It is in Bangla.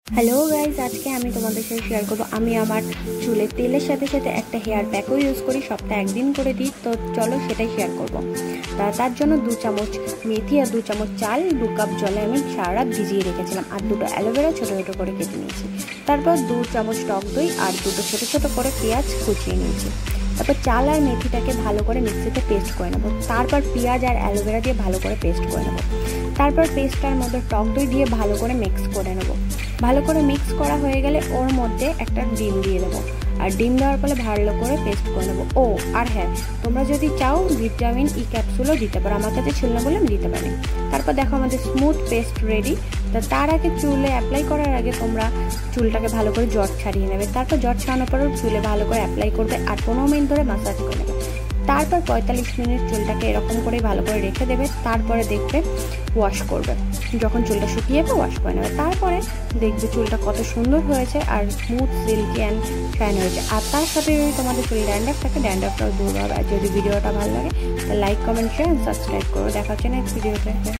হ্যালো গাইজ, আজকে আমি তোমাদের সাথে শেয়ার করবো আমি আমার চুলে তেলের সাথে সাথে একটা হেয়ার প্যাকও ইউজ করি, সপ্তাহে একদিন করে দিই। তো চলো সেটাই শেয়ার করবো। তার জন্য 2 চামচ মেথি আর 2 চামচ চাল 2 কাপ জলে আমি সারা রাত ভিজিয়ে রেখেছিলাম, আর 2টো অ্যালোভেরা ছোটো ছোটো করে কেটে নিয়েছি। তারপর 2 চামচ টক দই আর 2টো ছোটো ছোটো করে পেঁয়াজ কুচিয়ে নিয়েছি। তারপর চাল আর মেথিটাকে ভালো করে মিক্সিতে পেস্ট করে নেবো। তারপর পেঁয়াজ আর অ্যালোভেরা দিয়ে ভালো করে পেস্ট করে নেবো। তারপর পেস্টটার মধ্যে টক দই দিয়ে ভালো করে মিক্স করে নেবো। ভালো করে মিক্স করা হয়ে গেলে ওর মধ্যে একটা ডিম দিয়ে দেবো, আর ডিম দেওয়ার ফলে ভালো করে পেস্ট করে নেবো। ও আর হ্যাঁ, তোমরা যদি চাও ভিটামিন ই ক্যাপসুলও দিতে পারো, আমার কাছে ছিল না বলে আমি দিতে পারি। তারপর দেখো আমাদের স্মুথ পেস্ট রেডি। তার আগে চুলে অ্যাপ্লাই করার আগে তোমরা চুলটাকে ভালো করে জট ছাড়িয়ে নেবে। তারপর জট ছাড়ানোর পরেও চুলে ভালো করে অ্যাপ্লাই করবে আর 15 মিনিট ধরে ম্যাসাজ করে নেবে। তারপর 45 মিনিট চুলটাকে এরকম করে ভালো করে রেখে দেবে। তারপরে দেখবে ওয়াশ করবে, যখন চুলটা শুকিয়ে যাবে ওয়াশ করে নেবে। তারপরে দেখবে চুলটা কত সুন্দর হয়েছে আর স্মুথ সিল্কি অ্যান্ড শাইন হয়েছে। আর তার সাথে যদি তোমাদের চুল ড্যান্ড্রাফ থাকে ড্যান্ড্রাফটাও দূর হবে। আর যদি ভিডিওটা ভালো লাগে তাহলে like, comment, share and subscribe করো। দেখা হচ্ছে নেক্সট ভিডিওতে।